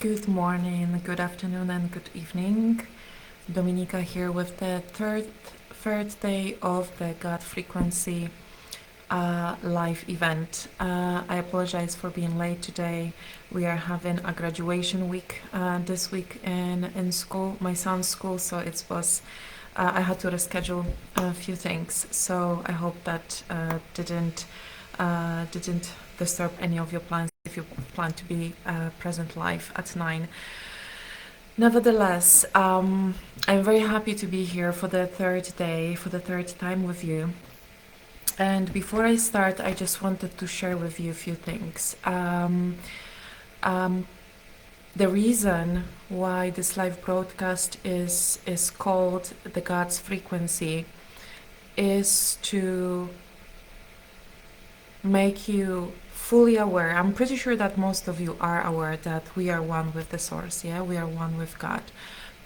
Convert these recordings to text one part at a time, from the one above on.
Good morning, good afternoon, and good evening. Dominika here with the third day of the God Frequency live event. I apologize for being late today. We are having a graduation week this week in school, my son's school, so it was I had to reschedule a few things. So I hope that didn't disturb any of your plans if you plan to be present live at 9. Nevertheless, I'm very happy to be here for the third day, for the third time with you. And before I start, I just wanted to share with you a few things. The reason why this live broadcast is called the God's Frequency is to make you fully aware. I'm pretty sure that most of you are aware that we are one with the source, yeah, we are one with God.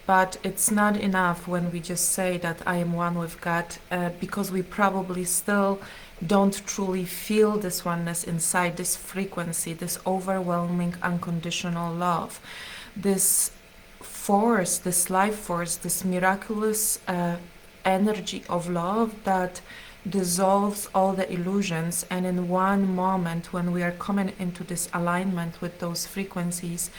But it's not enough when we just say that I am one with God, because we probably still don't truly feel this oneness inside, this frequency, this overwhelming unconditional love, this force, this life force, this miraculous energy of love that dissolves all the illusions. And in one moment, when we are coming into this alignment with those frequencies,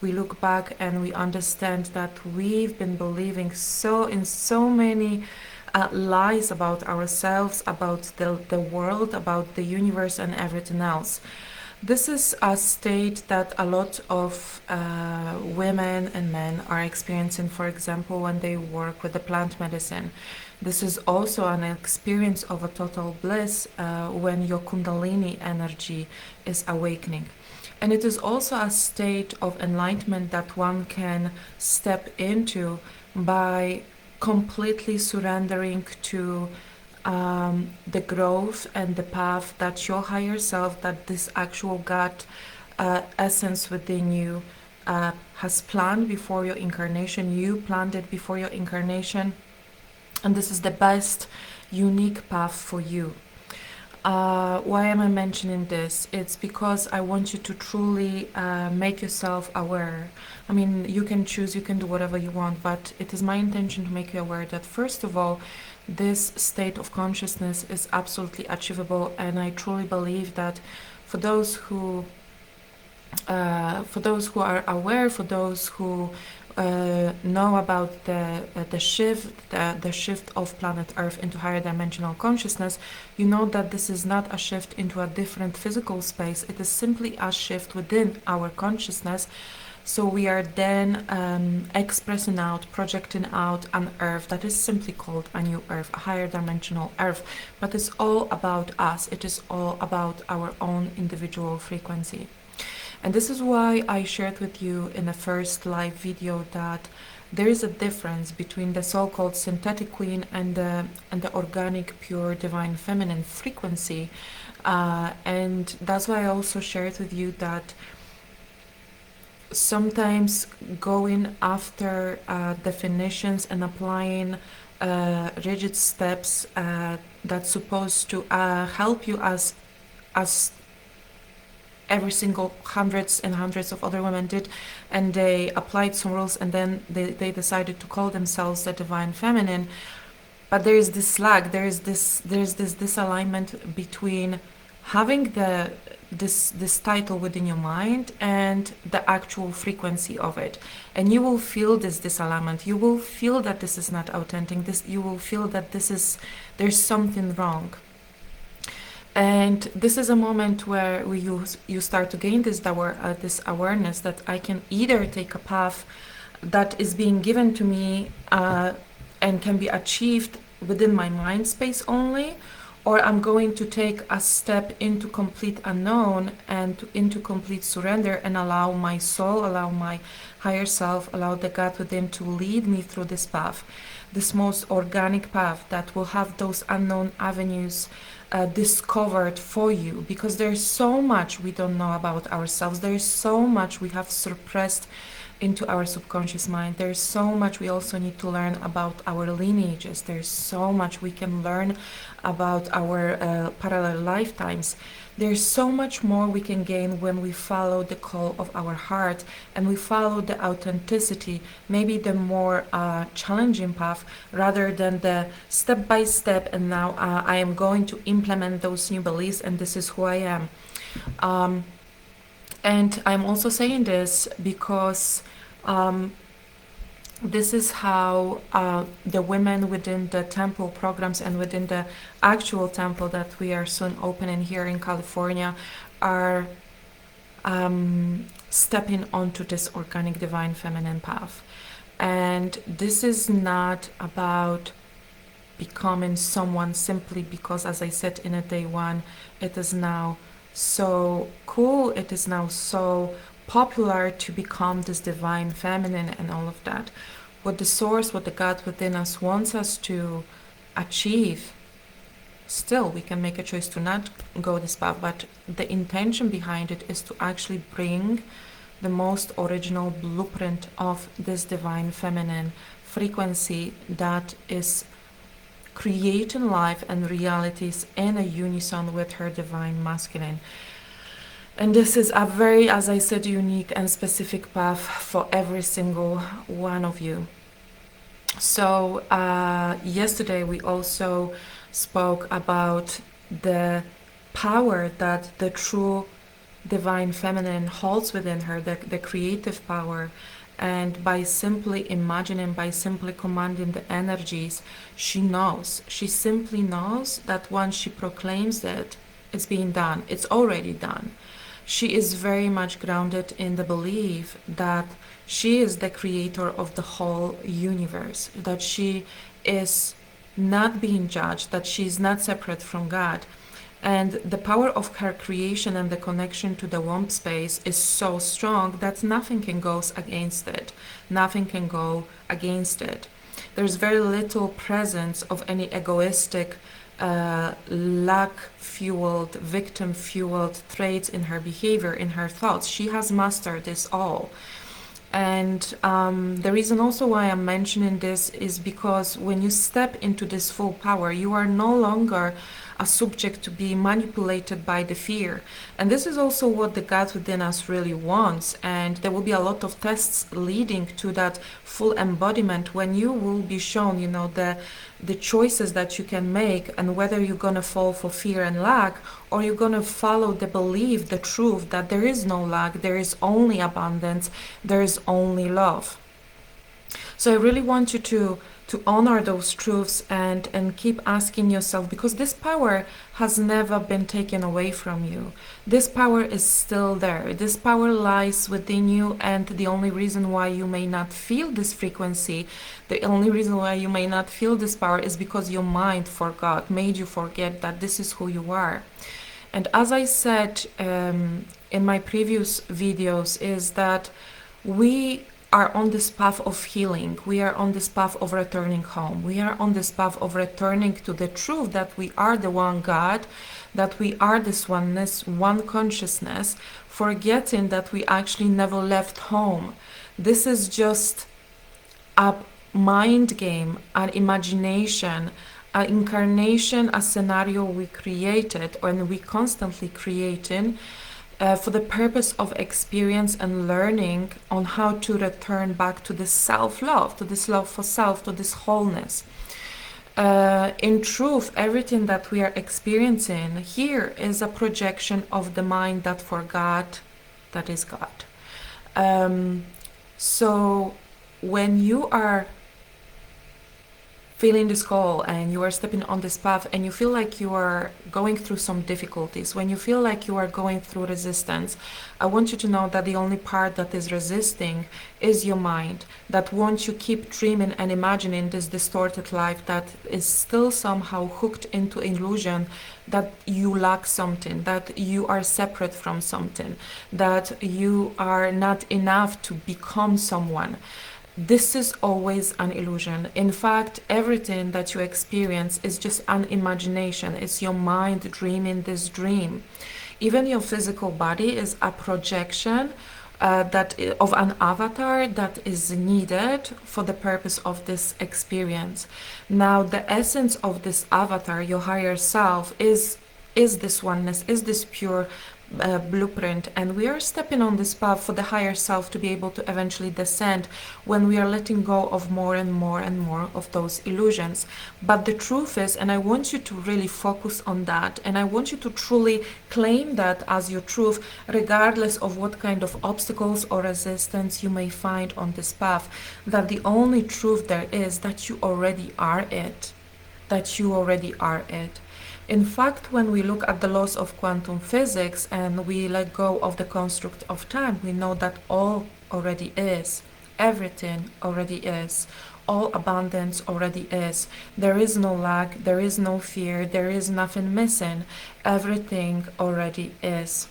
we look back and we understand that we've been believing in so many lies about ourselves, about the world, about the universe, and everything else. This is a state that a lot of women and men are experiencing, for example, when they work with the plant medicine. This is also an experience of a total bliss when your Kundalini energy is awakening. And it is also a state of enlightenment that one can step into by completely surrendering to the growth and the path that your higher self, that this actual God essence within you has planned before your incarnation. You planned it before your incarnation, and this is the best unique path for you. Why am I mentioning this? It's because I want you to truly make yourself aware. I mean, you can choose, you can do whatever you want, but it is my intention to make you aware that, first of all, this state of consciousness is absolutely achievable, and I truly believe that for those who are aware, for those who know about the shift of planet Earth into higher dimensional consciousness, you know that this is not a shift into a different physical space. It is simply a shift within our consciousness. So we are then expressing out, projecting out an Earth that is simply called a new Earth, a higher dimensional Earth. But it's all about us. It is all about our own individual frequency. And this is why I shared with you in the first live video that there is a difference between the so-called synthetic queen and the organic, pure, divine feminine frequency. And that's why I also shared with you that sometimes going after definitions and applying rigid steps that's supposed to help you as every single hundreds and hundreds of other women did, and they applied some rules, and then they decided to call themselves the divine feminine. But there is this lag, there's this disalignment between having this title within your mind and the actual frequency of it. And you will feel this disalignment. You will feel that this is not authentic. You will feel that there's something wrong. And this is a moment where you start to gain this awareness that I can either take a path that is being given to me and can be achieved within my mind space only, or I'm going to take a step into complete unknown and into complete surrender and allow my soul, allow my higher self, allow the God within to lead me through this path, this most organic path that will have those unknown avenues discovered for you, because there's so much we don't know about ourselves. There's so much we have suppressed into our subconscious mind. There's so much we also need to learn about our lineages. There's so much we can learn about our parallel lifetimes. There's so much more we can gain when we follow the call of our heart and we follow the authenticity, maybe the more challenging path rather than the step by step. And now I am going to implement those new beliefs, and this is who I am. And I'm also saying this because this is how the women within the temple programs and within the actual temple that we are soon opening here in California are stepping onto this organic divine feminine path. And this is not about becoming someone simply because, as I said in a day one, it is now so cool, it is now so popular to become this divine feminine and all of that. What the source, what the God within us wants us to achieve, still we can make a choice to not go this path, but the intention behind it is to actually bring the most original blueprint of this divine feminine frequency that is creating life and realities in a unison with her divine masculine. And this is a very, as I said, unique and specific path for every single one of you. So yesterday we also spoke about the power that the true divine feminine holds within her, the creative power. And by simply imagining, by simply commanding the energies, she knows. She simply knows that once she proclaims it, it's being done. It's already done. She is very much grounded in the belief that she is the creator of the whole universe, that she is not being judged, that she is not separate from God. And the power of her creation and the connection to the womb space is so strong that nothing can go against it. Nothing can go against it. There's very little presence of any egoistic, lack-fueled, victim-fueled traits in her behavior, in her thoughts. She has mastered this all. And the reason also why I'm mentioning this is because when you step into this full power, you are no longer a subject to be manipulated by the fear. And this is also what the God within us really wants. And there will be a lot of tests leading to that full embodiment when you will be shown, the choices that you can make and whether you're going to fall for fear and lack, or you're going to follow the belief, the truth that there is no lack, there is only abundance, there is only love. So I really want you to honor those truths and keep asking yourself, because this power has never been taken away from you. This power is still there. This power lies within you, and the only reason why you may not feel this frequency, the only reason why you may not feel this power is because your mind made you forget that this is who you are. And as I said in my previous videos, is that we are on this path of healing. We are on this path of returning home. We are on this path of returning to the truth that we are the one God, that we are this oneness, one consciousness, forgetting that we actually never left home. This is just a mind game, an imagination, an incarnation, a scenario we created and we constantly creating for the purpose of experience and learning on how to return back to this self-love, to this love for self, to this wholeness. In truth, everything that we are experiencing here is a projection of the mind that forgot that is God. So when you are feeling this call and you are stepping on this path and you feel like you are going through some difficulties, when you feel like you are going through resistance, I want you to know that the only part that is resisting is your mind, that wants you keep dreaming and imagining this distorted life that is still somehow hooked into illusion that you lack something, that you are separate from something, that you are not enough to become someone. This is always an illusion. In fact, everything that you experience is just an imagination. It's your mind dreaming this dream. Even your physical body is a projection of an avatar that is needed for the purpose of this experience. Now, the essence of this avatar, your higher self, is this oneness, is this pure blueprint, and we are stepping on this path for the higher self to be able to eventually descend when we are letting go of more and more and more of those illusions. But the truth is, and I want you to really focus on that, and I want you to truly claim that as your truth, regardless of what kind of obstacles or resistance you may find on this path, that the only truth there is that you already are it, that you already are it. In fact, when we look at the laws of quantum physics and we let go of the construct of time, we know that all already is. Everything already is. All abundance already is. There is no lack, there is no fear, there is nothing missing. Everything already is.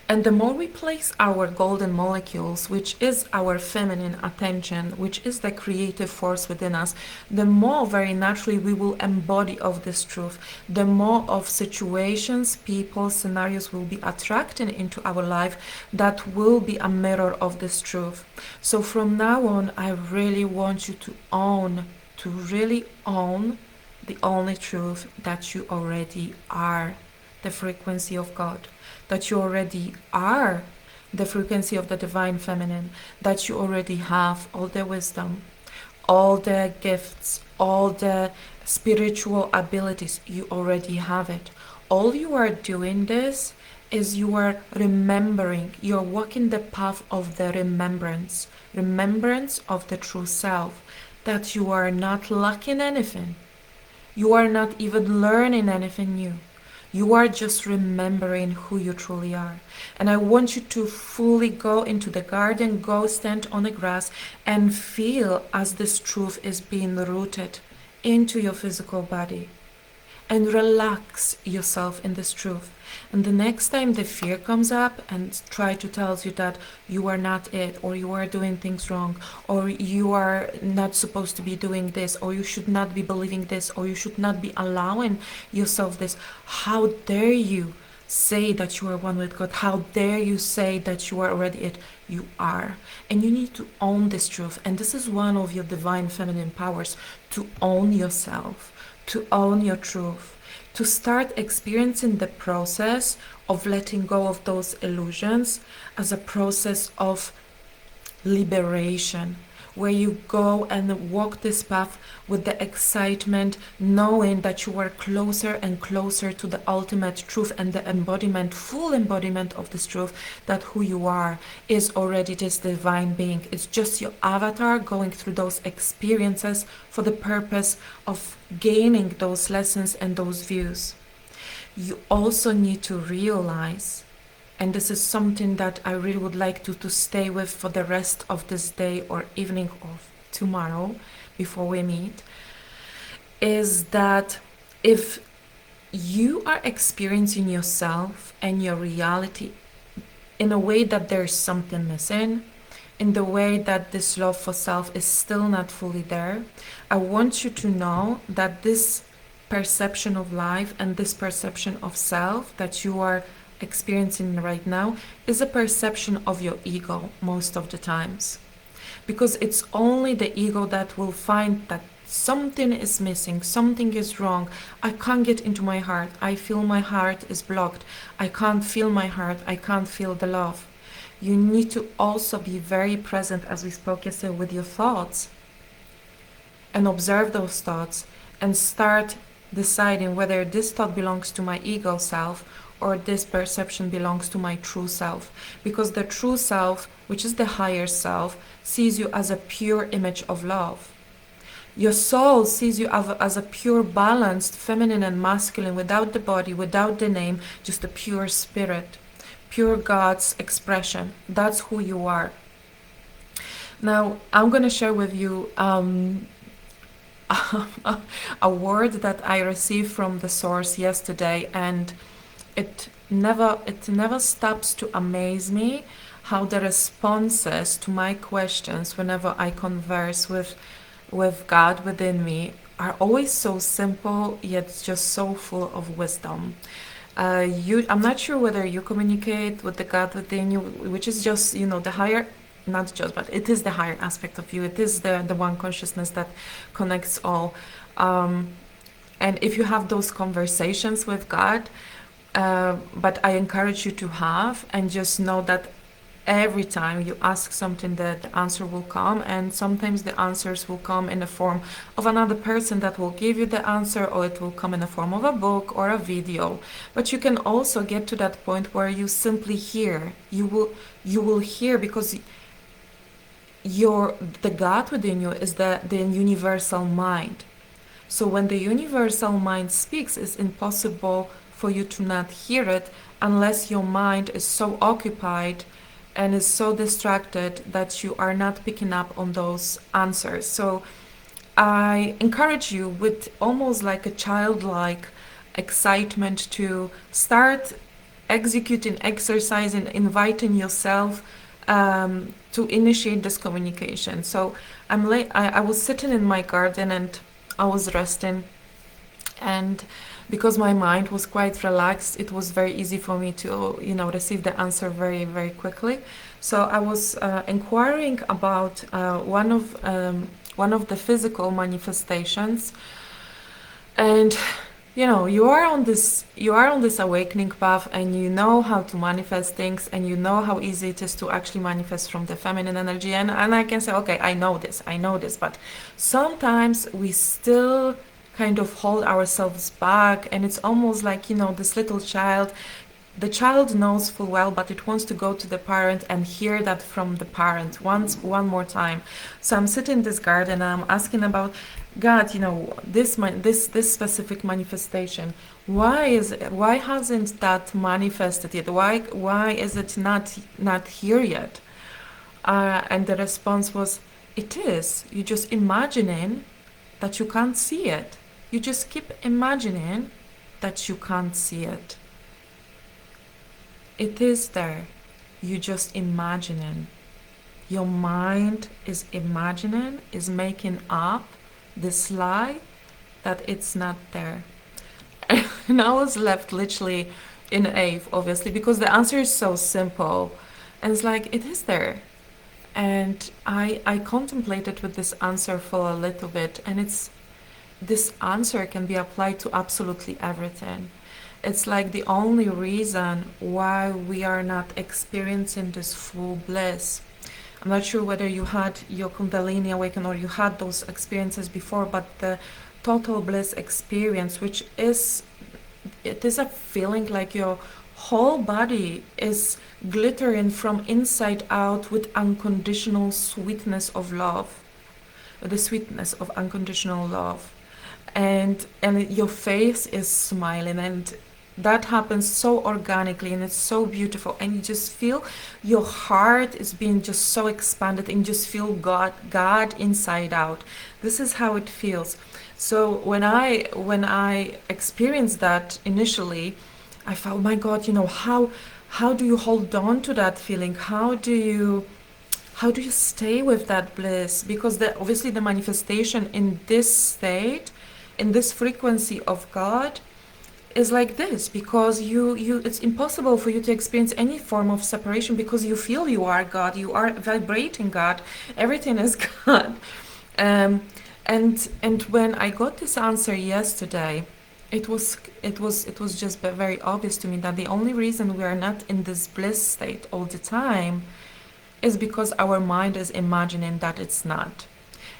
And the more we place our golden molecules, which is our feminine attention, which is the creative force within us, the more very naturally we will embody of this truth. The more of situations, people, scenarios will be attracted into our life that will be a mirror of this truth. So from now on, I really want you to really own the only truth that you already are, the frequency of God, that you already are the frequency of the divine feminine, that you already have all the wisdom, all the gifts, all the spiritual abilities. You already have it. All you are doing this is you are remembering, you're walking the path of the remembrance of the true self, that you are not lacking anything. You are not even learning anything new. You are just remembering who you truly are. And I want you to fully go into the garden, go stand on the grass and feel as this truth is being rooted into your physical body. And relax yourself in this truth. And the next time the fear comes up and try to tell you that you are not it, or you are doing things wrong, or you are not supposed to be doing this, or you should not be believing this, or you should not be allowing yourself this, how dare you say that you are one with God? How dare you say that you are already it? You are. And you need to own this truth. And this is one of your divine feminine powers, to own yourself, to own your truth, to start experiencing the process of letting go of those illusions as a process of liberation, where you go and walk this path with the excitement, knowing that you are closer and closer to the ultimate truth and the embodiment, full embodiment of this truth, that who you are is already this divine being. It's just your avatar going through those experiences for the purpose of gaining those lessons and those views. You also need to realize, and this is something that I really would like to stay with for the rest of this day or evening of tomorrow before we meet, is that if you are experiencing yourself and your reality in a way that there's something missing, in the way that this love for self is still not fully there, I want you to know that this perception of life and this perception of self that you are experiencing right now is a perception of your ego most of the times, because it's only the ego that will find that something is missing, something is wrong. I can't get into my heart, I feel my heart is blocked, I can't feel my heart, I can't feel the love. You need to also be very present, as we spoke yesterday, with your thoughts, and observe those thoughts and start deciding whether this thought belongs to my ego self or this perception belongs to my true self. Because the true self, which is the higher self, sees you as a pure image of love. Your soul sees you as a pure, balanced, feminine and masculine, without the body, without the name, just a pure spirit, pure God's expression. That's who you are. Now, I'm going to share with you a word that I received from the source yesterday, and it never stops to amaze me how the responses to my questions whenever I converse with God within me are always so simple, yet just so full of wisdom. I'm not sure whether you communicate with the God within you, which is just, the higher, not just, but it is the higher aspect of you. It is the one consciousness that connects all. Um, and if you have those conversations with God, but I encourage you to have, and just know that every time you ask something, that the answer will come, and sometimes the answers will come in the form of another person that will give you the answer, or it will come in the form of a book or a video. But you can also get to that point where you simply hear. You will hear, because the God within you is the universal mind. So when the universal mind speaks, it's impossible for you to not hear it, unless your mind is so occupied and is so distracted that you are not picking up on those answers. So I encourage you, with almost like a childlike excitement, to start executing, exercising, inviting yourself to initiate this communication. So I was sitting in my garden, and I was resting, and because my mind was quite relaxed, it was very easy for me to receive the answer very, very quickly. So I was inquiring about one of the physical manifestations, and you are on this awakening path, and you know how to manifest things, and you know how easy it is to actually manifest from the feminine energy, and I can say, okay, I know this, but sometimes we still kind of hold ourselves back, and it's almost like, this little child. The child knows full well, but it wants to go to the parent and hear that from the parent one more time. So I'm sitting in this garden, and I'm asking about God, this specific manifestation. Why hasn't that manifested yet? Why is it not here yet? And the response was, it is. You're just imagining that you can't see it. You just keep imagining that you can't see it. It is there. You just imagining. Your mind is imagining, is making up this lie that it's not there. And I was left literally in awe, obviously, because the answer is so simple. And it's like, it is there. And I contemplated with this answer for a little bit, and this answer can be applied to absolutely everything. It's like the only reason why we are not experiencing this full bliss. I'm not sure whether you had your Kundalini awaken or you had those experiences before, but the total bliss experience, it is a feeling like your whole body is glittering from inside out with unconditional sweetness of love, the sweetness of unconditional love. And your face is smiling, and that happens so organically, and it's so beautiful, and you just feel your heart is being just so expanded, and you just feel God inside out. This is how it feels. So when I experienced that initially, I felt, my God, how do you hold on to that feeling? How do you stay with that bliss? Because obviously the manifestation in this state, in this frequency of God, is like this, because it's impossible for you to experience any form of separation, because you feel you are God, you are vibrating God, everything is God. And when I got this answer yesterday, it was just very obvious to me that the only reason we are not in this bliss state all the time is because our mind is imagining that it's not.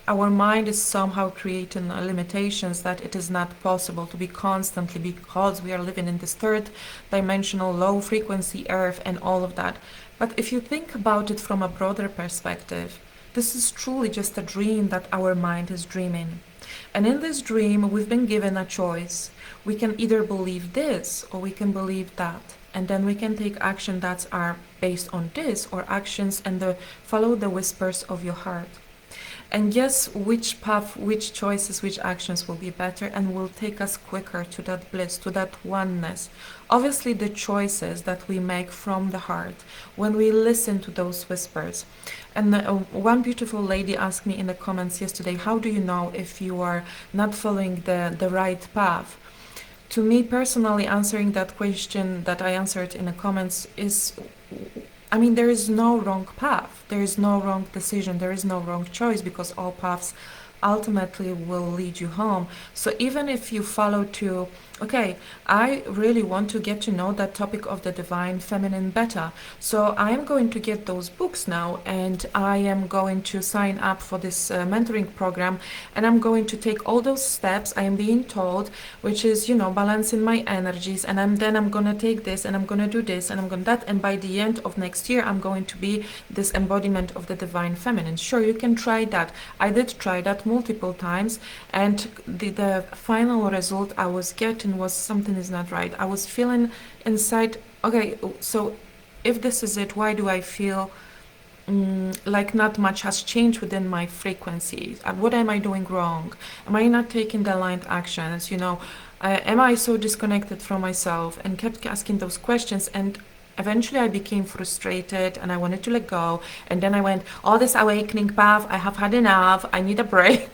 Our mind is somehow creating limitations that it is not possible to be constantly, because we are living in this third dimensional low frequency earth and all of that. But if you think about it from a broader perspective, this is truly just a dream that our mind is dreaming. And in this dream, we've been given a choice. We can either believe this or we can believe that. And then we can take action that are based on this, or actions and follow the whispers of your heart. And guess which path, which choices, which actions will be better and will take us quicker to that bliss, to that oneness. Obviously, the choices that we make from the heart, when we listen to those whispers. And one beautiful lady asked me in the comments yesterday, how do you know if you are not following the right path? to me personally, answering that question that I answered in the comments is, I mean, there is no wrong path, there is no wrong decision, there is no wrong choice, because all paths ultimately will lead you home. So even if you follow to, okay, I really want to get to know that topic of the divine feminine better, so I am going to get those books now, and I am going to sign up for this mentoring program, and I'm going to take all those steps I am being told, which is, balancing my energies, and I'm going to take this, and I'm going to do this, and I'm going to that, and by the end of next year I'm going to be this embodiment of the divine feminine. Sure, you can try that. I did try that multiple times, and the final result I was getting was something is not right. I was feeling inside, okay, so if this is it, why do I feel like not much has changed within my frequency? What am I doing wrong? Am I not taking the aligned actions? Am I so disconnected from myself? And kept asking those questions, and eventually I became frustrated and I wanted to let go. And then I went, all this awakening path, I have had enough, I need a break.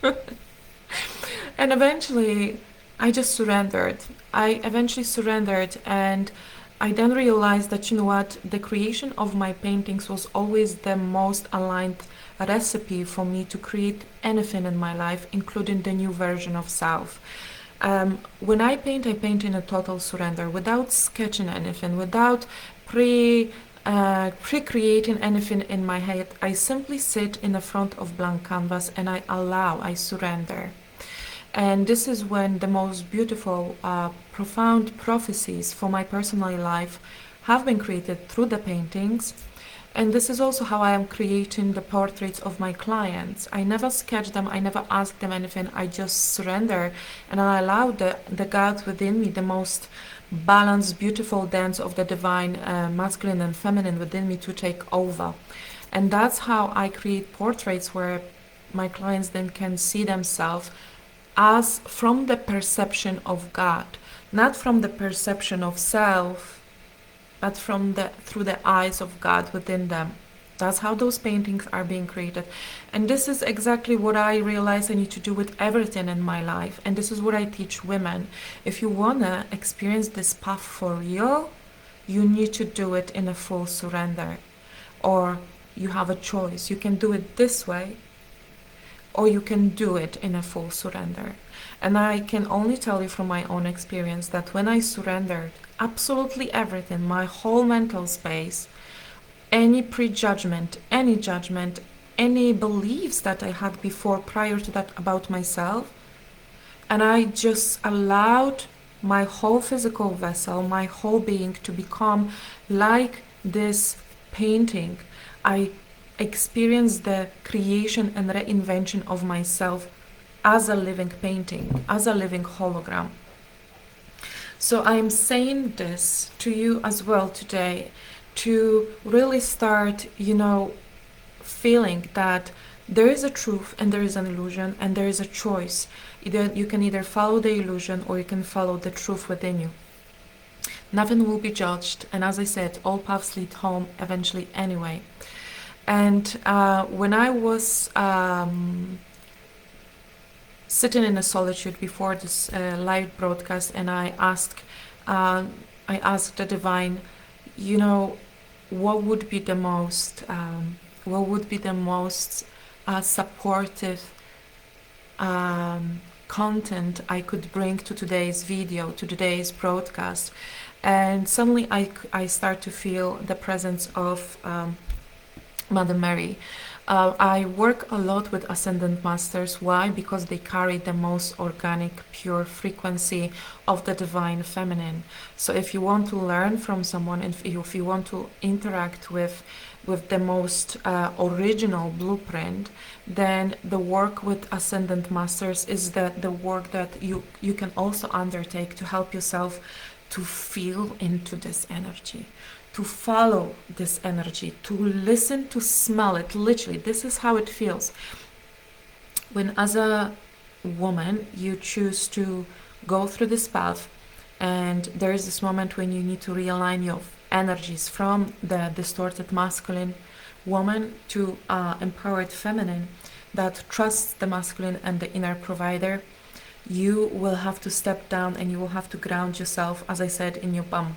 And eventually I just surrendered. I eventually surrendered, and I then realized that, the creation of my paintings was always the most aligned recipe for me to create anything in my life, including the new version of self. When I paint in a total surrender, without sketching anything, without pre-creating anything in my head. I simply sit in the front of blank canvas and I surrender. And this is when the most beautiful, profound prophecies for my personal life have been created through the paintings. And this is also how I am creating the portraits of my clients. I never sketch them, I never ask them anything, I just surrender and I allow the God within me, the most balanced, beautiful dance of the divine masculine and feminine within me to take over. And that's how I create portraits where my clients then can see themselves as from the perception of God, not from the perception of self, but through the eyes of God within them. That's how those paintings are being created. And this is exactly what I realize I need to do with everything in my life. And this is what I teach women. If you want to experience this path for real, you need to do it in a full surrender. Or you have a choice. You can do it this way, or you can do it in a full surrender. And I can only tell you from my own experience that when I surrendered absolutely everything, my whole mental space, any prejudgment, any judgment, any beliefs that I had before prior to that about myself, and I just allowed my whole physical vessel, my whole being to become like this painting. I experienced the creation and reinvention of myself as a living painting, as a living hologram. So I'm saying this to you as well today, to really start, feeling that there is a truth and there is an illusion and there is a choice. You can either follow the illusion or you can follow the truth within you. Nothing will be judged, and as I said, all paths lead home eventually anyway. And when I was sitting in a solitude before this live broadcast, and I asked the divine, what would be the most supportive content I could bring to today's video, to today's broadcast. And suddenly I start to feel the presence of Mother Mary. I work a lot with Ascendant Masters. Why? Because they carry the most organic, pure frequency of the Divine Feminine. So if you want to learn from someone, if you want to interact with the most original blueprint, then the work with Ascendant Masters is the work that you can also undertake to help yourself to feel into this energy, to follow this energy, to listen, to smell it. Literally, this is how it feels. When as a woman, you choose to go through this path, and there is this moment when you need to realign your energies from the distorted masculine woman to empowered feminine that trusts the masculine and the inner provider. You will have to step down and you will have to ground yourself, as I said, in your bum.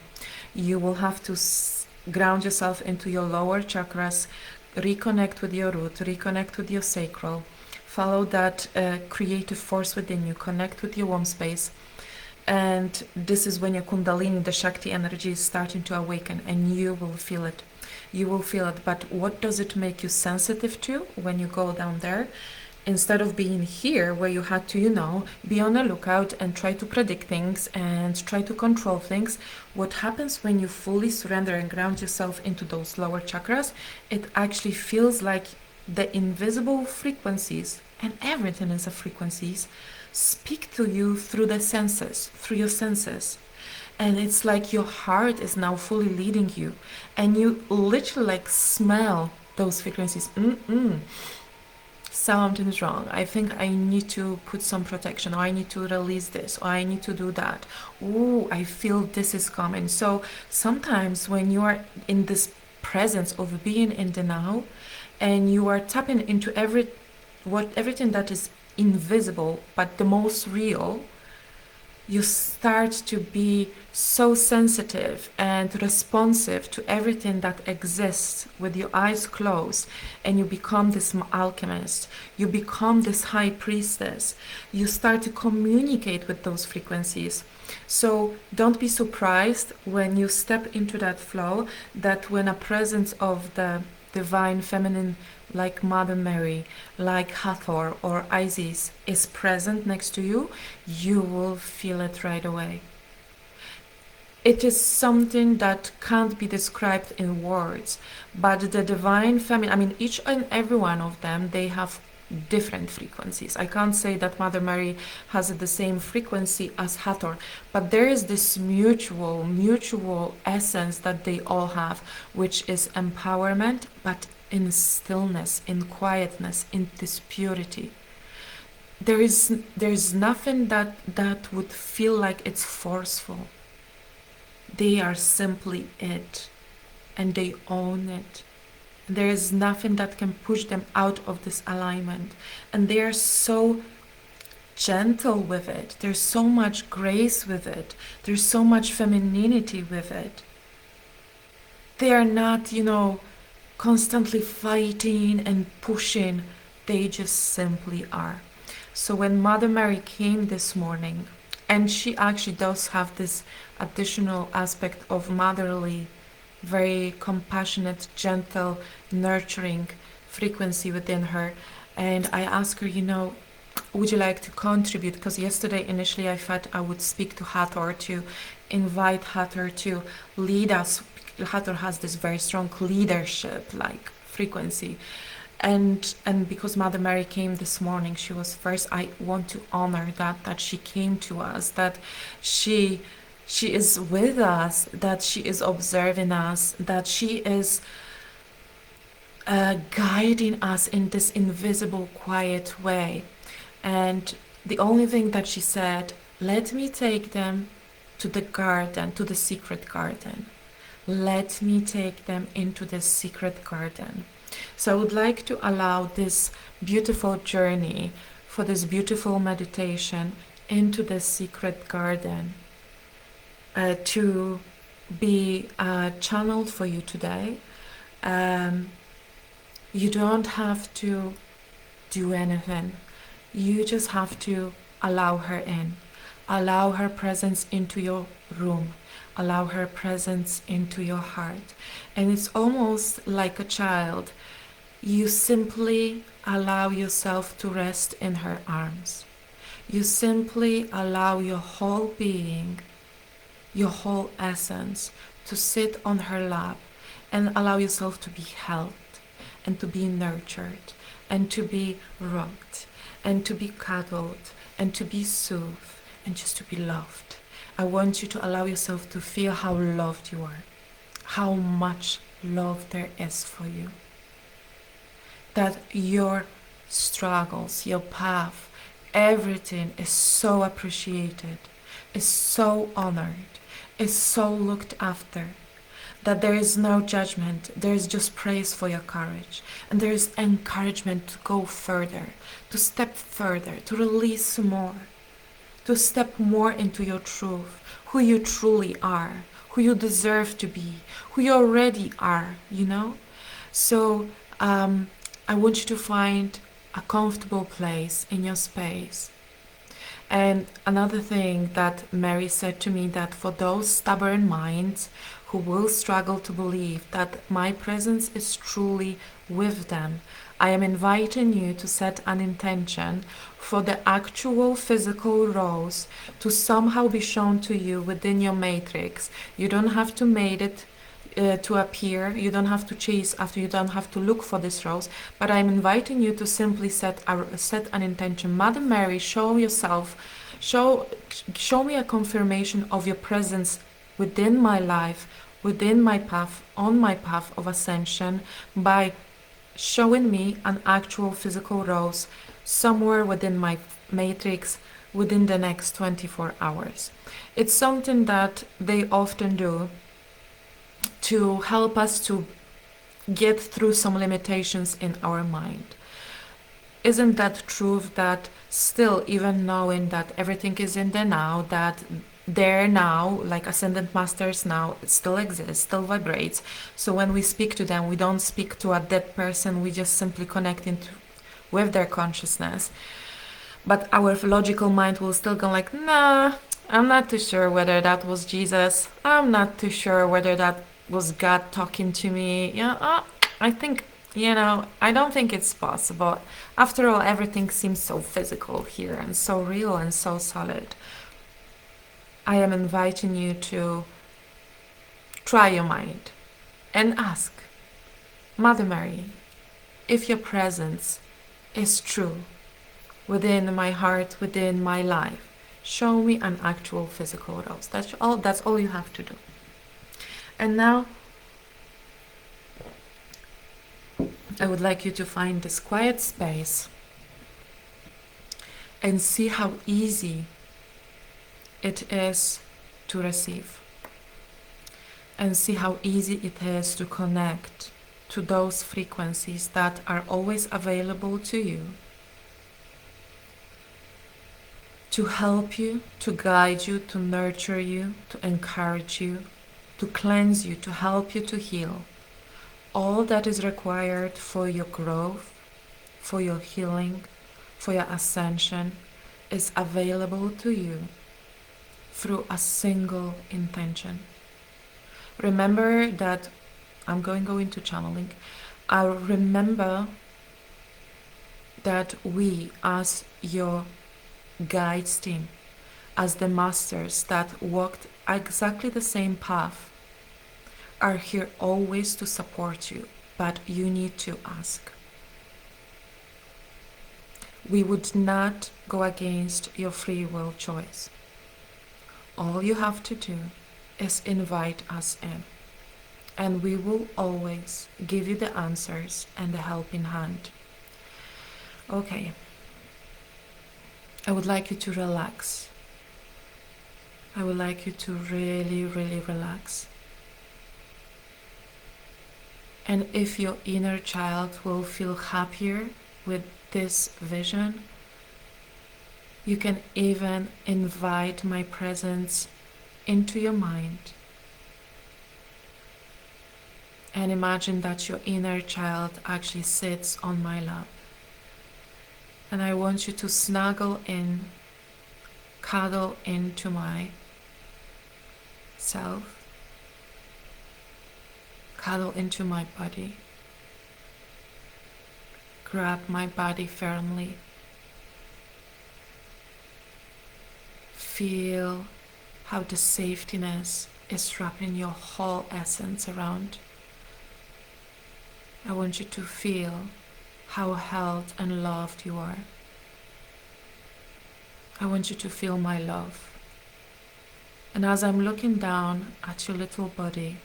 You will have to ground yourself into your lower chakras, reconnect with your root, reconnect with your sacral, follow that creative force within you, connect with your womb space. And this is when your Kundalini, the Shakti energy, is starting to awaken, and you will feel it. You will feel it. But what does it make you sensitive to when you go down there? Instead of being here where you had to, be on the lookout and try to predict things and try to control things, what happens when you fully surrender and ground yourself into those lower chakras, it actually feels like the invisible frequencies, and everything is a frequencies, speak to you through the senses, through your senses. And it's like your heart is now fully leading you, and you literally like smell those frequencies. Something's wrong. I think I need to put some protection, or I need to release this, or I need to do that. Ooh, I feel this is coming. So sometimes when you are in this presence of being in the now, and you are tapping into everything that is invisible but the most real, you start to be so sensitive and responsive to everything that exists with your eyes closed, and you become this alchemist, you become this high priestess, you start to communicate with those frequencies. So don't be surprised when you step into that flow, that when a presence of the divine feminine like Mother Mary, like Hathor or Isis is present next to you, you will feel it right away. It is something that can't be described in words, but the divine feminine, each and every one of them, they have different frequencies. I can't say that Mother Mary has the same frequency as Hathor, but there is this mutual essence that they all have, which is empowerment, but in stillness, in quietness, in this purity. There's nothing that would feel like it's forceful. They are simply it, and they own it. There is nothing that can push them out of this alignment, and they are so gentle with it. There's so much grace with it. There's so much femininity with it. They are not, constantly fighting and pushing. They just simply are. So when Mother Mary came this morning, and she actually does have this additional aspect of motherly, very compassionate, gentle, nurturing frequency within her, and I asked her, would you like to contribute? Because yesterday initially I thought I would speak to Hathor, to invite Hathor to lead us. Hathor has this very strong leadership like frequency, and because Mother Mary came this morning, she was first. I want to honor that she came to us, that she is with us, that she is observing us, that she is guiding us in this invisible, quiet way. And the only thing that she said, let me take them to the garden, to the secret garden. Let me take them into this secret garden. So I would like to allow this beautiful journey, for this beautiful meditation into this secret garden, to be channeled for you today. You don't have to do anything. You just have to allow her in. Allow her presence into your room. Allow her presence into your heart. And it's almost like a child. You simply allow yourself to rest in her arms. You simply allow your whole being, your whole essence, to sit on her lap, and allow yourself to be held and to be nurtured and to be rocked and to be cuddled and to be soothed and just to be loved. I want you to allow yourself to feel how loved you are, how much love there is for you. That your struggles, your path, everything is so appreciated, is so honored, is so looked after. That there is no judgment, there is just praise for your courage, and there is encouragement to go further, to step further, to release more. to step more into your truth, who you truly are, who you deserve to be, who you already are, you know? So I want you to find a comfortable place in your space. And another thing that Mary said to me, that for those stubborn minds who will struggle to believe that my presence is truly with them, I am inviting you to set an intention for the actual physical rose to somehow be shown to you within your matrix. You don't have to make it to appear, you don't have to chase after, you don't have to look for this rose, but I'm inviting you to simply set an intention. Mother Mary, show yourself, show me a confirmation of your presence within my life, within my path, on my path of ascension, by showing me an actual physical rose somewhere within my matrix within the next 24 hours. It's something that they often do to help us to get through some limitations in our mind. Isn't that truth that still, even knowing that everything is in the now, that there now, like ascended masters now, it still exists, still vibrates. So when we speak to them, we don't speak to a dead person, we just simply connect with their consciousness. But our logical mind will still go like, nah, I'm not too sure whether that was Jesus. I'm not too sure whether that was God talking to me. I think, I don't think it's possible. After all, everything seems so physical here and so real and so solid. I am inviting you to try your mind and ask, Mother Mary, if your presence is true within my heart, within my life, show me an actual physical rose. That's all you have to do. And now I would like you to find this quiet space and see how easy it is to receive, and see how easy it is to connect to those frequencies that are always available to you, to help you, to guide you, to nurture you, to encourage you, to cleanse you, to help you to heal. All that is required for your growth, for your healing, for your ascension is available to you through a single intention. Remember that I'm going to go into channeling. I remember that we, as your guides team, as the masters that walked exactly the same path, are here always to support you, but you need to ask. We would not go against your free will choice. All you have to do is invite us in, and we will always give you the answers and the helping hand. Okay. I would like you to relax. I would like you to really, really relax. And if your inner child will feel happier with this vision, you can even invite my presence into your mind. And imagine that your inner child actually sits on my lap. And I want you to snuggle in, cuddle into my self, cuddle into my body, grab my body firmly, feel how the safetiness is wrapping your whole essence around. I want you to feel how held and loved you are. I want you to feel my love. And as I'm looking down at your little body,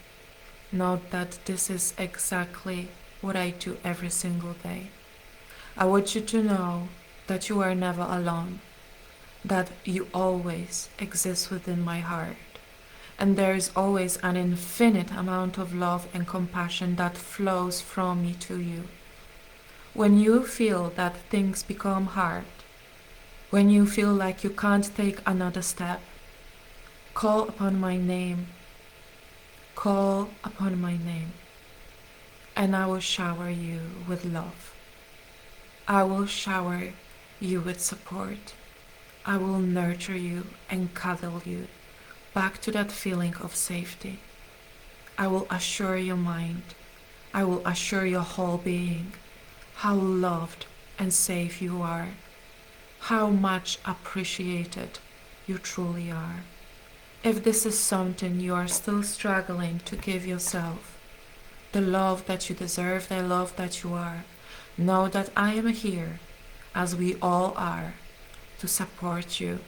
note that this is exactly what I do every single day. I want you to know that you are never alone, that you always exist within my heart, and there is always an infinite amount of love and compassion that flows from me to you. When you feel that things become hard, When you feel like you can't take another step, call upon my name. Call upon my name, and I will shower you with love. I will shower you with support. I will nurture you and cuddle you back to that feeling of safety. I will assure your mind, I will assure your whole being how loved and safe you are, how much appreciated you truly are. If this is something you are still struggling to give yourself, the love that you deserve, the love that you are, know that I am here, as we all are, to support you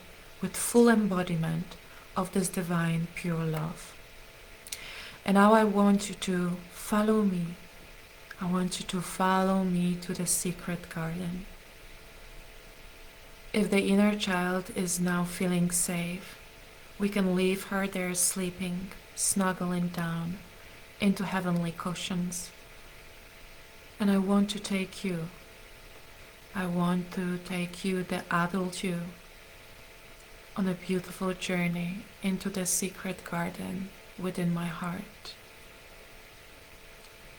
with full embodiment of this divine pure love. And now I want you to follow me. I want you to follow me to the secret garden. If the inner child is now feeling safe, we can leave her there sleeping, snuggling down into heavenly cushions. And I want to take you. I want to take you, the adult you, on a beautiful journey into the secret garden within my heart.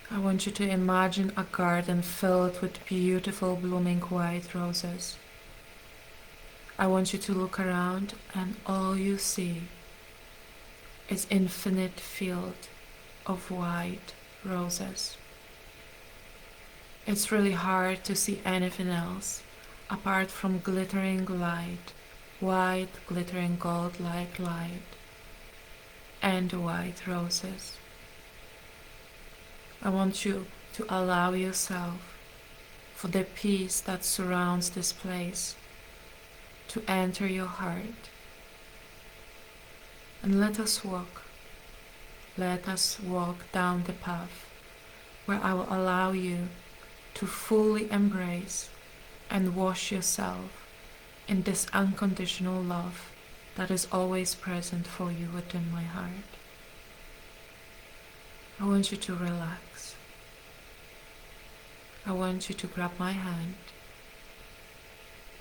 I want you to imagine a garden filled with beautiful blooming white roses. I want you to look around and all you see is infinite field of white roses. It's really hard to see anything else apart from glittering light, white glittering gold-like light, and white roses. I want you to allow yourself for the peace that surrounds this place to enter your heart. And let us walk down the path where I will allow you to fully embrace and wash yourself in this unconditional love that is always present for you within my heart. I want you to relax. I want you to grab my hand,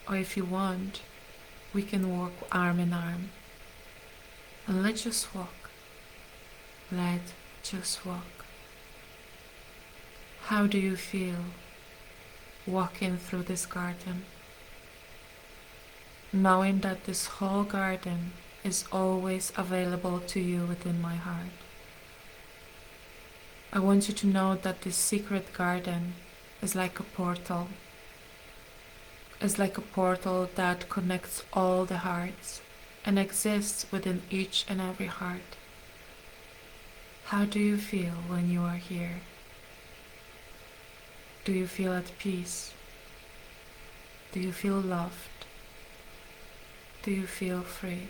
or if you want, we can walk arm in arm, and let's just walk. Let's just walk. How do you feel walking through this garden, knowing that this whole garden is always available to you within my heart? I want you to know that this secret garden is like a portal. It's like a portal that connects all the hearts and exists within each and every heart. How do you feel when you are here? Do you feel at peace? Do you feel loved? Do you feel free?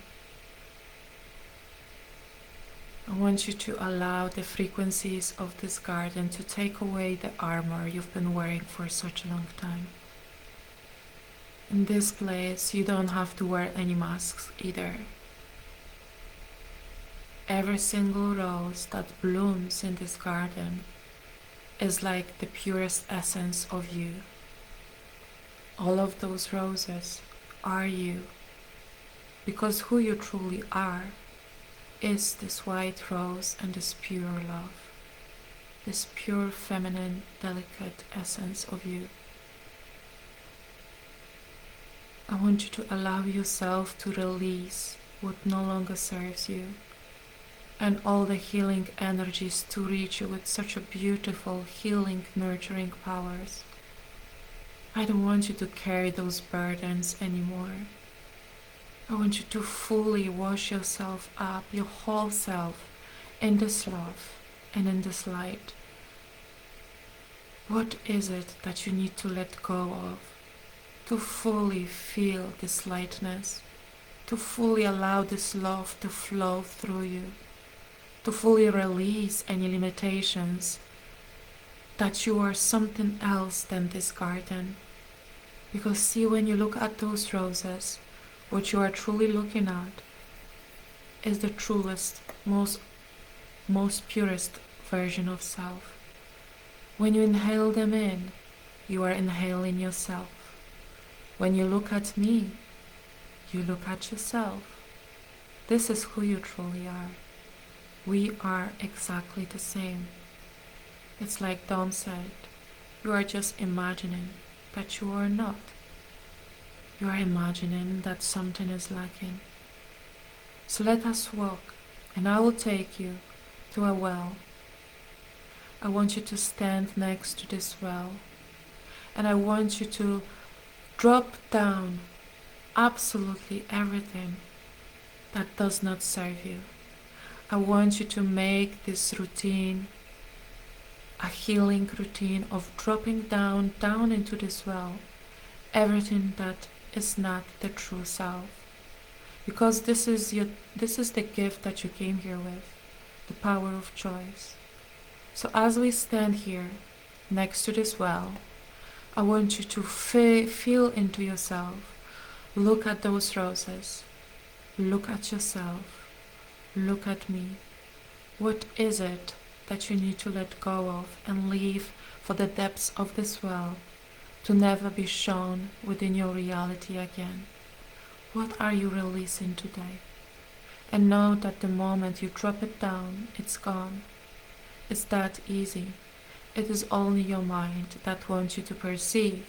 I want you to allow the frequencies of this garden to take away the armor you've been wearing for such a long time. In this place, you don't have to wear any masks either. Every single rose that blooms in this garden is like the purest essence of you. All of those roses are you, because who you truly are is this white rose and this pure love, this pure feminine, delicate essence of you. I want you to allow yourself to release what no longer serves you, and all the healing energies to reach you with such a beautiful, healing, nurturing powers. I don't want you to carry those burdens anymore. I want you to fully wash yourself up, your whole self, in this love and in this light. What is it that you need to let go of to fully feel this lightness, to fully allow this love to flow through you, to fully release any limitations that you are something else than this garden? Because see, when you look at those roses, what you are truly looking at is the truest, most purest version of self. When you inhale them in, you are inhaling yourself. When you look at me, You look at yourself. This is who you truly are. We are exactly the same. It's like Dawn said, you are just imagining, but you are not. You are imagining that something is lacking. So let us walk, and I will take you to a well. I want you to stand next to this well, and I want you to drop down absolutely everything that does not serve you. I want you to make this routine a healing routine of dropping down into this well everything that is not the true self, because this is the gift that you came here with, the power of choice. So as we stand here next to this well, I want you to feel into yourself. Look at those roses. Look at yourself. Look at me. What is it that you need to let go of and leave for the depths of this well to never be shown within your reality again? What are you releasing today? And know that the moment you drop it down, it's gone. It's that easy. It is only your mind that wants you to perceive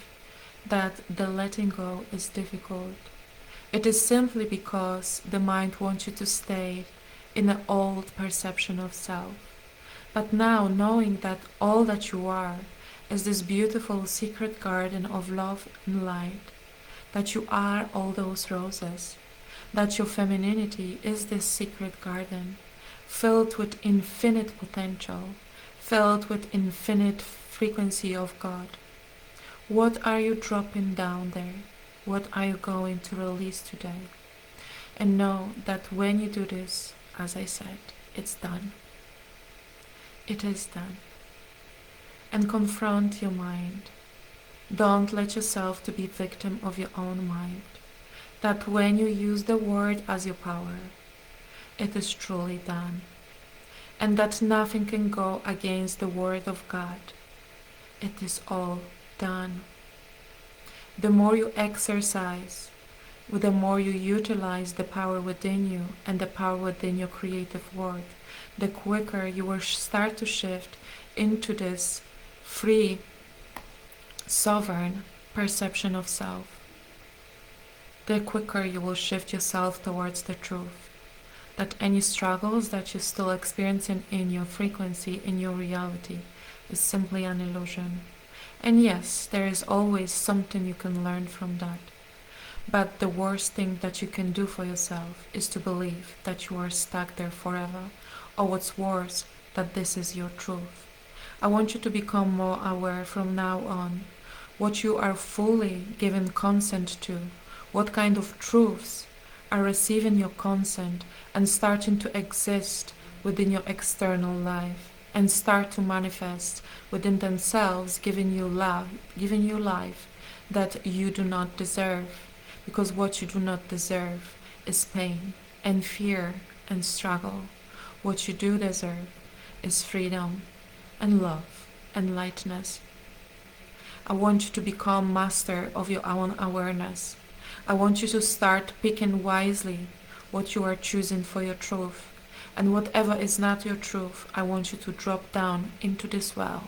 that the letting go is difficult. It is simply because the mind wants you to stay in an old perception of self. But now, knowing that all that you are is this beautiful secret garden of love and light, that you are all those roses, that your femininity is this secret garden, filled with infinite potential, filled with infinite frequency of God. What are you dropping down there? What are you going to release today? And know that when you do this, as I said, it's done. It is done. And confront your mind. Don't let yourself to be victim of your own mind. That when you use the word as your power, it is truly done. And that nothing can go against the word of God. It is all done. The more you exercise, the more you utilize the power within you and the power within your creative work, the quicker you will start to shift into this free, sovereign perception of self. The quicker you will shift yourself towards the truth. That any struggles that you're still experiencing in your frequency, in your reality, is simply an illusion. And yes, there is always something you can learn from that. But the worst thing that you can do for yourself is to believe that you are stuck there forever, or what's worse, that this is your truth. I want you to become more aware from now on what you are fully given consent to, what kind of truths are receiving your consent and starting to exist within your external life and start to manifest within themselves, giving you love, giving you life that you do not deserve. Because what you do not deserve is pain and fear and struggle. What you do deserve is freedom and love and lightness. I want you to become master of your own awareness. I want you to start picking wisely what you are choosing for your truth. And whatever is not your truth, I want you to drop down into this well.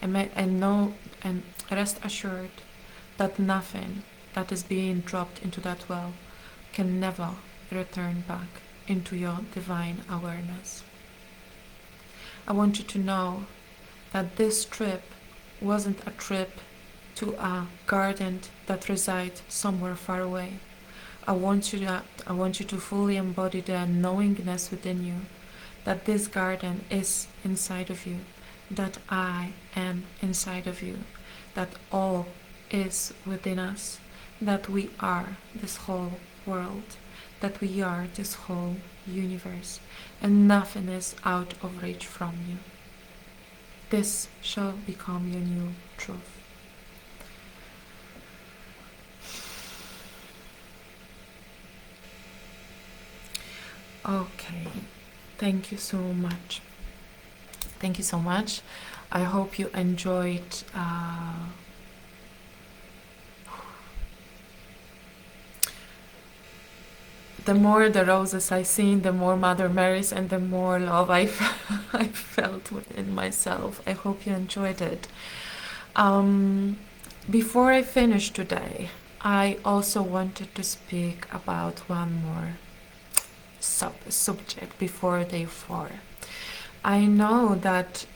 And know and rest assured that nothing that is being dropped into that well can never return back into your divine awareness. I want you to know that this trip wasn't a trip to a garden that resides somewhere far away. I want you to fully embody the knowingness within you that this garden is inside of you, that I am inside of you, that all is within us, that we are this whole world, that we are this whole universe, and nothing is out of reach from you. This shall become your new truth. Okay, thank you so much. Thank you so much. I hope you enjoyed the more the roses I seen, the more Mother Mary's, and the more love I felt within myself. I hope you enjoyed it. Um, Before I finish today, I also wanted to speak about one more subject before day 4. I know that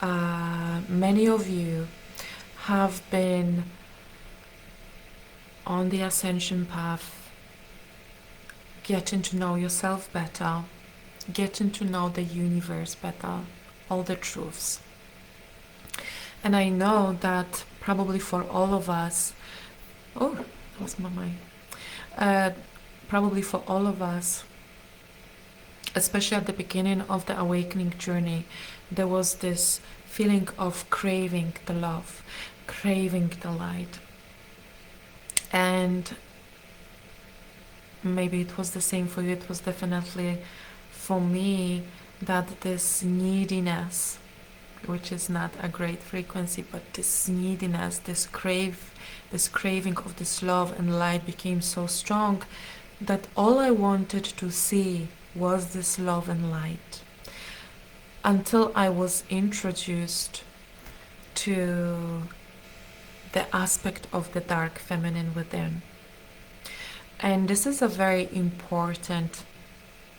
many of you have been on the ascension path, getting to know yourself better, getting to know the universe better, all the truths. And I know that probably for all of us, oh, lost my mind. Probably for all of us, especially at the beginning of the awakening journey, there was this feeling of craving the love, craving the light. And maybe it was the same for you. It was definitely for me that this neediness, which is not a great frequency, but this neediness, this craving of this love and light became so strong that all I wanted to see was this love and light, until I was introduced to the aspect of the dark feminine within. And this is a very important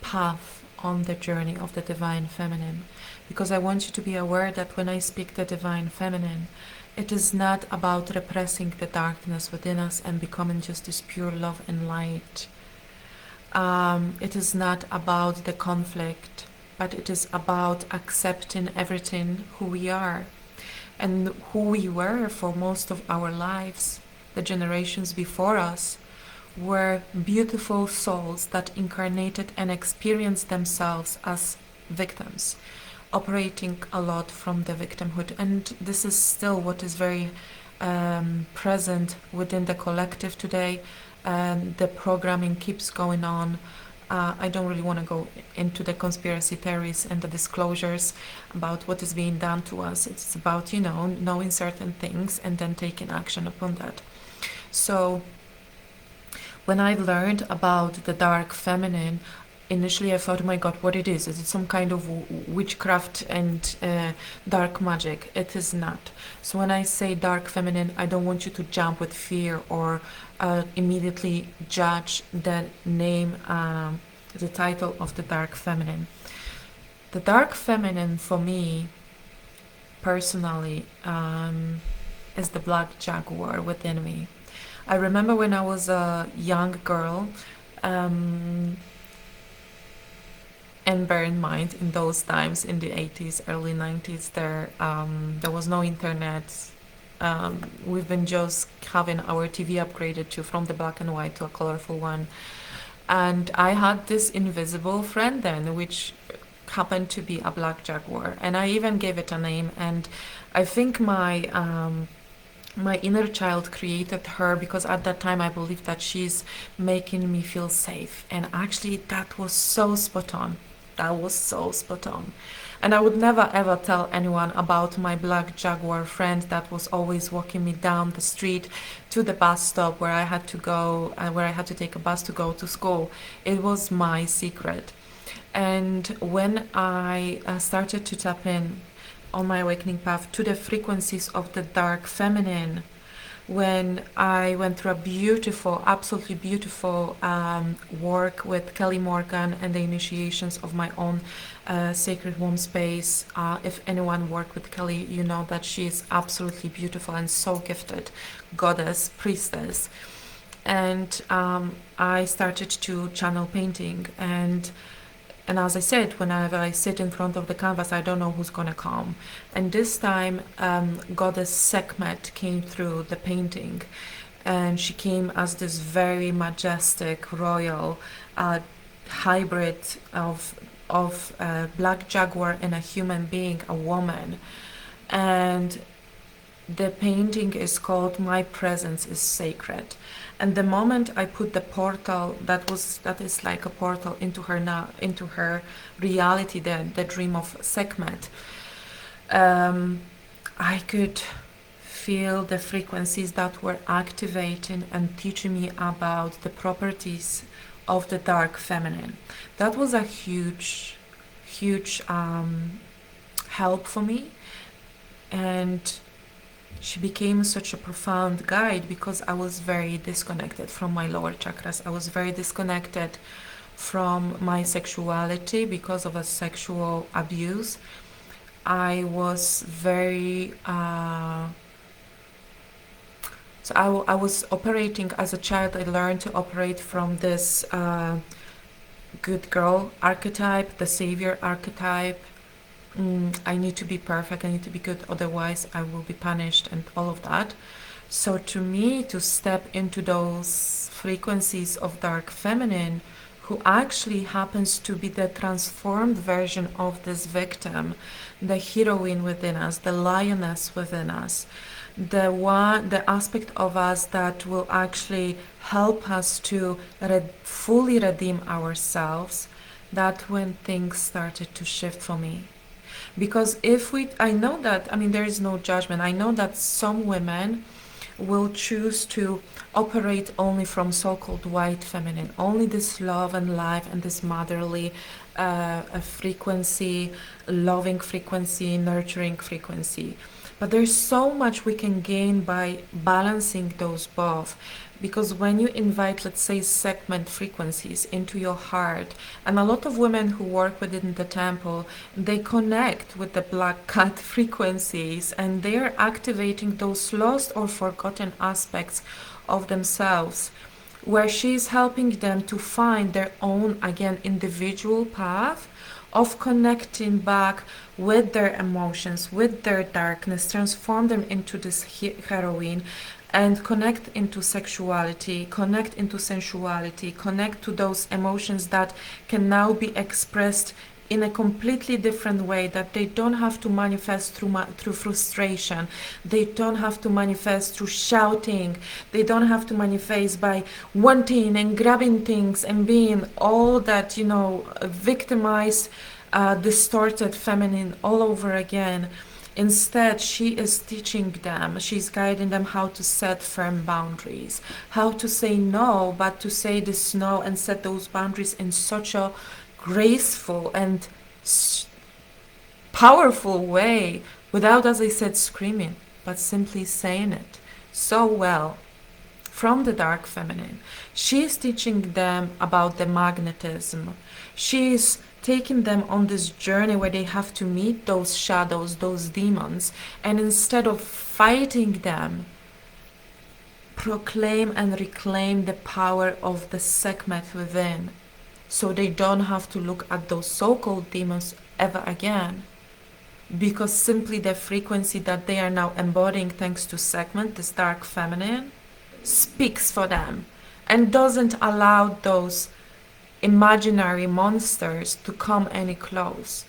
path on the journey of the divine feminine, because I want you to be aware that when I speak the divine feminine, it is not about repressing the darkness within us and becoming just this pure love and light. It is not about the conflict, but it is about accepting everything who we are and who we were for most of our lives. The generations before us were beautiful souls that incarnated and experienced themselves as victims, operating a lot from the victimhood. And this is still what is very present within the collective today. The programming keeps going on. I don't really want to go into the conspiracy theories and the disclosures about what is being done to us. It's about, knowing certain things and then taking action upon that. So when I learned about the dark feminine, initially I thought, oh my God, what it is? Is it some kind of witchcraft and dark magic? It is not. So when I say dark feminine, I don't want you to jump with fear or immediately judge the name, the title of the dark feminine. The dark feminine for me, personally, is the black jaguar within me. I remember when I was a young girl, and bear in mind, in those times, in the 80s, early 90s, there was no internet. We've been just having our TV upgraded from the black and white to a colorful one. And I had this invisible friend then, which happened to be a black jaguar. And I even gave it a name. And I think my inner child created her because at that time I believed that she's making me feel safe. And actually that was so spot on. That was so spot on. And I would never ever tell anyone about my black jaguar friend that was always walking me down the street to the bus stop where I had to go, where I had to take a bus to go to school. It was my secret. And when I started to tap in on my awakening path to the frequencies of the dark feminine, when I went through a beautiful, absolutely beautiful work with Kelly Morgan and the initiations of my own sacred womb space. If anyone worked with Kelly, you know that she is absolutely beautiful and so gifted, goddess, priestess. And I started to channel painting, and as I said, whenever I sit in front of the canvas, I don't know who's going to come. And this time, Goddess Sekhmet came through the painting. And she came as this very majestic, royal hybrid of black jaguar and a human being, a woman. And the painting is called My Presence is Sacred. And the moment I put the portal, that is like a portal into her reality, the dream of Sekhmet, I could feel the frequencies that were activating and teaching me about the properties of the dark feminine. That was a huge, huge help for me. And she became such a profound guide because I was very disconnected from my lower chakras. I was very disconnected from my sexuality because of a sexual abuse. I was very I was operating as a child. I learned to operate from this good girl archetype, the savior archetype. I need to be perfect, I need to be good, otherwise I will be punished, and all of that. So to me, to step into those frequencies of dark feminine, who actually happens to be the transformed version of this victim, the heroine within us, the lioness within us, the aspect of us that will actually help us to fully redeem ourselves, that when things started to shift for me. Because I know that, I mean, there is no judgment. I know that some women will choose to operate only from so-called white feminine, only this love and life and this motherly frequency, loving frequency, nurturing frequency. But there's so much we can gain by balancing those both. Because when you invite, let's say, segment frequencies into your heart, and a lot of women who work within the temple, they connect with the black cat frequencies, and they're activating those lost or forgotten aspects of themselves, where she's helping them to find their own, again, individual path of connecting back with their emotions, with their darkness, transform them into this heroine, and connect into sexuality, connect into sensuality, connect to those emotions that can now be expressed in a completely different way, that they don't have to manifest through frustration, they don't have to manifest through shouting, they don't have to manifest by wanting and grabbing things and being all that, victimized, distorted feminine all over again. Instead, she is teaching them, she's guiding them how to set firm boundaries, how to say no, but to say this no and set those boundaries in such a graceful and powerful way, without, as I said, screaming, but simply saying it so well from the dark feminine. She's teaching them about the magnetism. She's taking them on this journey where they have to meet those shadows, those demons, and instead of fighting them, proclaim and reclaim the power of the Sekhmet within, so they don't have to look at those so-called demons ever again, because simply the frequency that they are now embodying thanks to Sekhmet, this dark feminine, speaks for them and doesn't allow those imaginary monsters to come any close.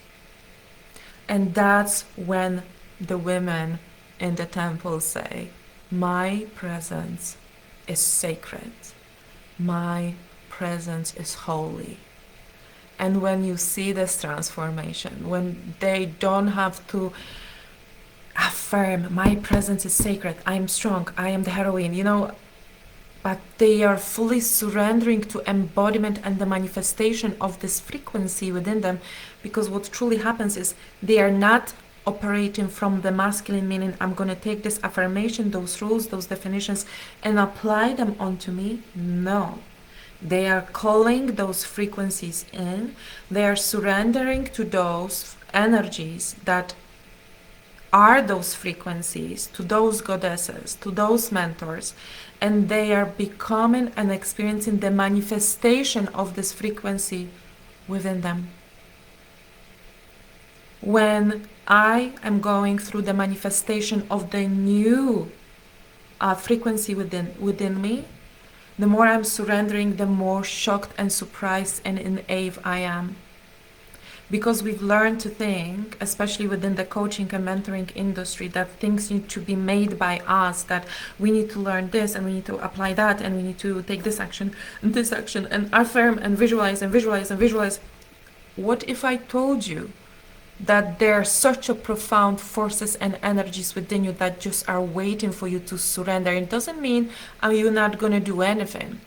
And that's when the women in the temple say, my presence is sacred, my presence is holy. And when you see this transformation, when they don't have to affirm, my presence is sacred, I am strong, I am the heroine, but they are fully surrendering to embodiment and the manifestation of this frequency within them, because what truly happens is they are not operating from the masculine, meaning I'm going to take this affirmation, those rules, those definitions, and apply them onto me. No. They are calling those frequencies in. They are surrendering to those energies that are those frequencies, to those goddesses, to those mentors, and they are becoming and experiencing the manifestation of this frequency within them. When I am going through the manifestation of the new frequency within me, the more I'm surrendering, the more shocked and surprised and in awe I am. Because we've learned to think, especially within the coaching and mentoring industry, that things need to be made by us, that we need to learn this and we need to apply that and we need to take this action and affirm and visualize and visualize and visualize. What if I told you that there are such a profound forces and energies within you that just are waiting for you to surrender? It doesn't mean you're not going to do anything.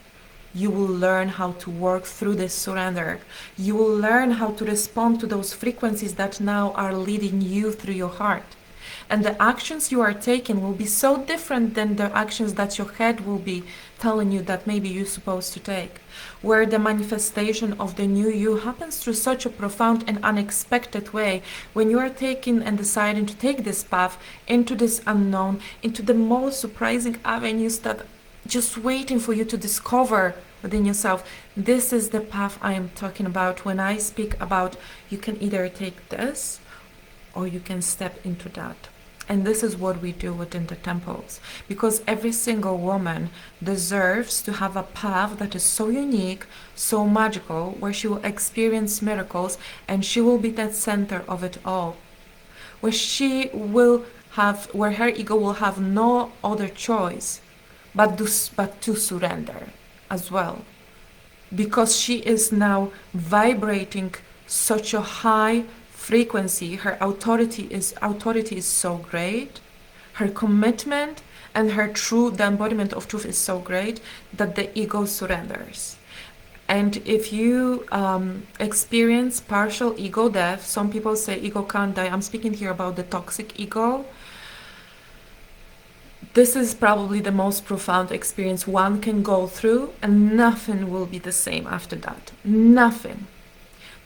you will learn how to work through this surrender. You will learn how to respond to those frequencies that now are leading you through your heart. And the actions you are taking will be so different than the actions that your head will be telling you that maybe you're supposed to take. Where the manifestation of the new you happens through such a profound and unexpected way, when you are taking and deciding to take this path into this unknown, into the most surprising avenues that just waiting for you to discover within yourself. This is the path I am talking about when I speak about you can either take this or you can step into that. And this is what we do within the temples, because every single woman deserves to have a path that is so unique, so magical, where she will experience miracles and she will be the center of it all, where she will have, where her ego will have no other choice but to surrender as well, because she is now vibrating such a high frequency. Her authority is so great, her commitment and her the embodiment of truth is so great that the ego surrenders. And if you experience partial ego death, some people say ego can't die. I'm speaking here about the toxic ego. This is probably the most profound experience one can go through, and nothing will be the same after that. Nothing.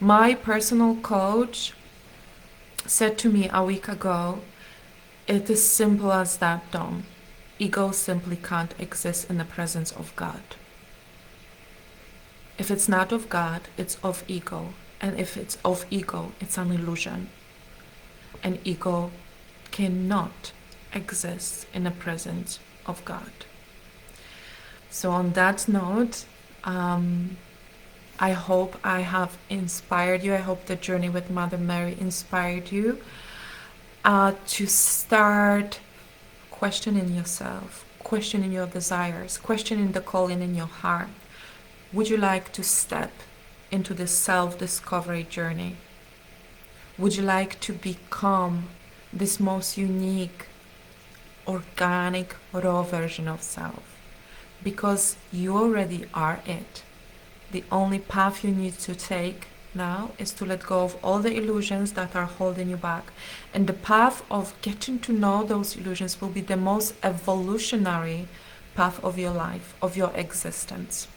My personal coach said to me a week ago, it is simple as that, Dom. Ego simply can't exist in the presence of God. If it's not of God, it's of ego. And if it's of ego, it's an illusion. And ego cannot exist in the presence of God. So on that note, I hope I have inspired you. I hope the journey with Mother Mary inspired you to start questioning yourself, questioning your desires, questioning the calling in your heart. Would you like to step into this self-discovery journey? Would you like to become this most unique, organic, raw version of self? Because you already are it. The only path you need to take now is to let go of all the illusions that are holding you back. And the path of getting to know those illusions will be the most evolutionary path of your life, of your existence.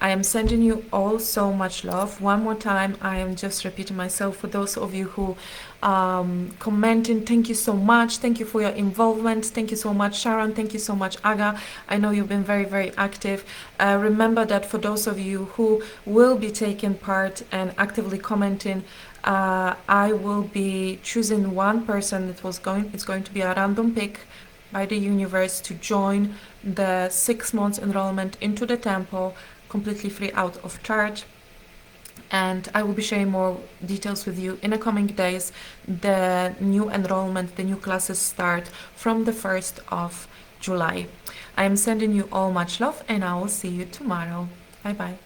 I am sending you all so much love. One more time, I am just repeating myself for those of you who commenting. Thank you so much. Thank you for your involvement. Thank you so much, Sharon. Thank you so much, Aga. I know you've been very, very active. Remember that for those of you who will be taking part and actively commenting, I will be choosing one person. It's going to be a random pick by the universe to join the 6 months enrollment into the temple, completely free, out of charge. And I will be sharing more details with you in the coming days. The new enrollment, the new classes start from the 1st of July. I am sending you all much love, and I will see you tomorrow. Bye bye.